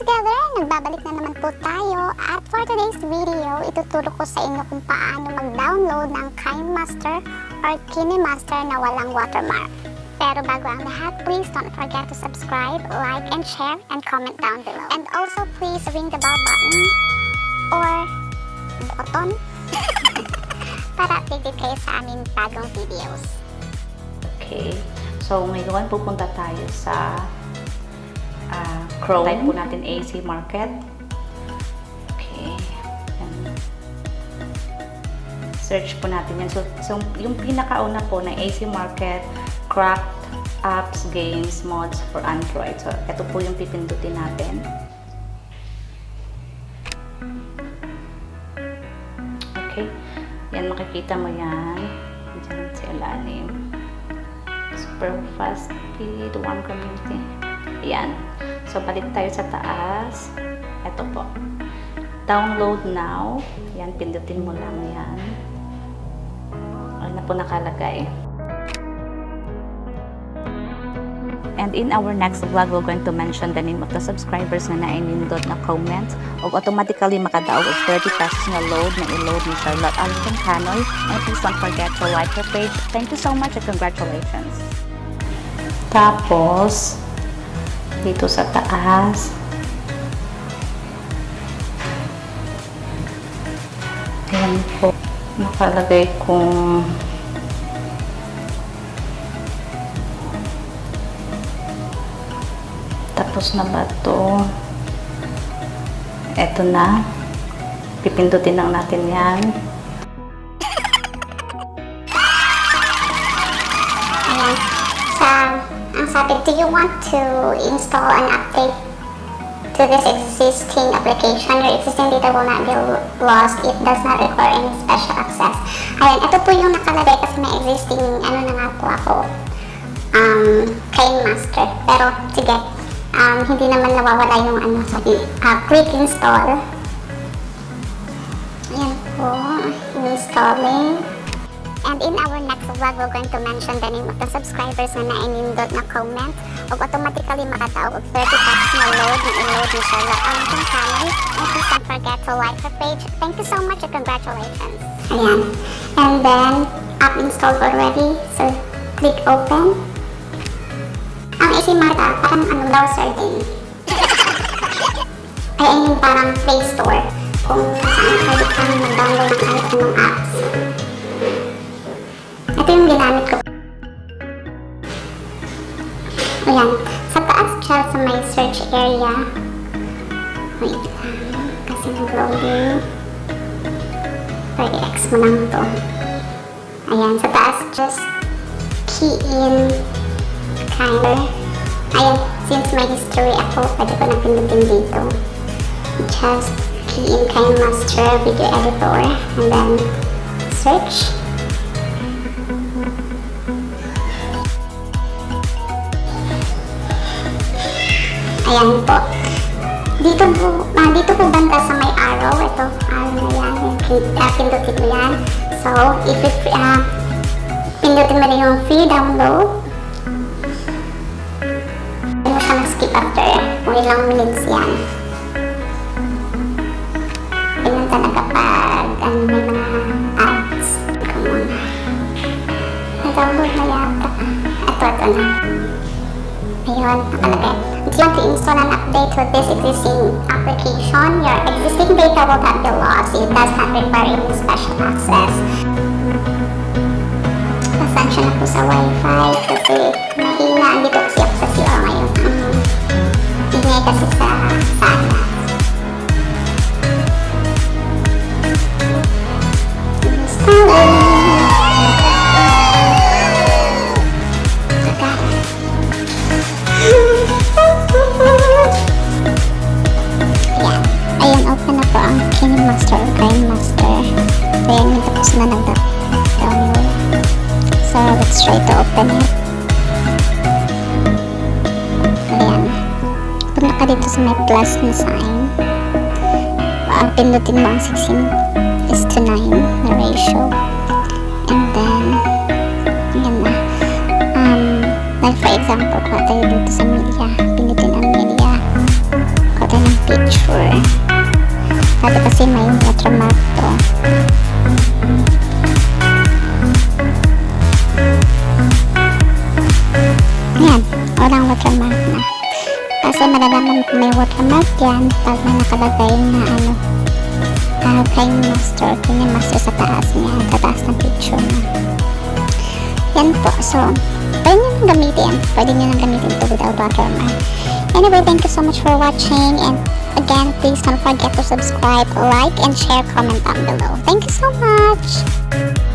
Katogether, nagbabalik na naman po tayo at for today's video, ituturo ko sa inyo kung paano mag-download ng Kinemaster or Kinemaster na walang watermark. Pero bago ang lahat, please don't forget to subscribe, like, and share, and comment down below. And also please ring the bell button or button para updated kayo sa aming bagong videos. Okay, so ngayon pupunta tayo sa Chrome. Type po natin AC Market. Okay. Yan. Search po natin yan. So yung pinakauna po na AC Market, cracked apps, games, mods for Android. So ito po yung pipindutin natin. Okay. Yan, makikita mo yan. Diyan sa ilalim. Super fast speed, one community. Yan. So, balik tayo sa taas. Ito po. Download now. Yan, pindutin mo lang yan. Ayun na po nakalagay. And in our next vlog, we're going to mention the name of the subscribers na nainindot na comment o automatically makadaog of 30 pesos na load na i-load ni Charlotte Alton Canoy. And please don't forget to like her page. Thank you so much and congratulations. Tapos, dito sa taas, ayan po, nakalagay kung tapos na ba ito. Eto na, pipindutin lang natin yan. Ang sabi, do you want to install an update to this existing application? Your existing data will not be lost. It does not require any special access. Ayan, ito po yung nakalagay kasi may existing, ano na nga po ako, Kinemaster. Pero, sige, hindi naman nawawala yung ano, sabi, click install. Ayan po, installing. And in our next vlog, we're going to mention the name of the subscribers na nainindot na comment o automatically makataog of 30 pesos na load na i-load ni Charlotte Alton Canoy. And please don't forget to like her page. Thank you so much and congratulations. Ayan. And then, app installed already. So, click open. Ang AC Market, parang browser din. I mean, parang Play Store. Kung saan pwede kang mag-download ng kahit anong apps. Ito yung ginamit ko. Ayan. Sa taas siya sa may search area. Wait lang. Kasi nag-loading. Pwede X mo lang ito. Ayan. Sa taas, just key in Kinder. Ayan. Since may history ako, pwede ko na pindutin dito. Just key in Kinemaster Video Editor. And then, search. Ayan po. Dito po banda sa may arrow. Ito, arrow na yan. Pindutin mo yan. So, if pindutin mo rin yung free download. Hindi mo siya mag-skip after kung ilang minutes yan. Ganyan talaga pag may mga ads. Come on. Na-download na yata. Ito na. Ayun, nakalagay. If you want to install an update to this existing application, your existing data will not be lost. It does not require any special access. Pasensya na po sa Wi-Fi kasi mahina. Andito kasi ako sa CR ngayon. Ingay kasi sa sana. Installing. Ayan, open na po ang Kinemaster or Kinemaster. Ayan, yung tapos na nag-download. So, let's try to open it. Ayan. Punta ka dito sa may plus na sign. Pindutin mo ang 16:9 na ratio. And then, ayan na. Like for example, kuha tayo dito sa media. Pindutin ang media. Kuha tayo ng Dati kasi may watermark to. Ayan, walang watermark na. Kasi malalaman kung may watermark yan pag may nakalagay na ano, Kinemaster sa taas niya, sa taas ng picture na. Yan po. So, pwede nyo nang gamitin. Pwede nyo nang gamitin ito without watermark. Anyway, thank you so much for watching. And again, please don't forget to subscribe, like, and share, comment down below. Thank you so much!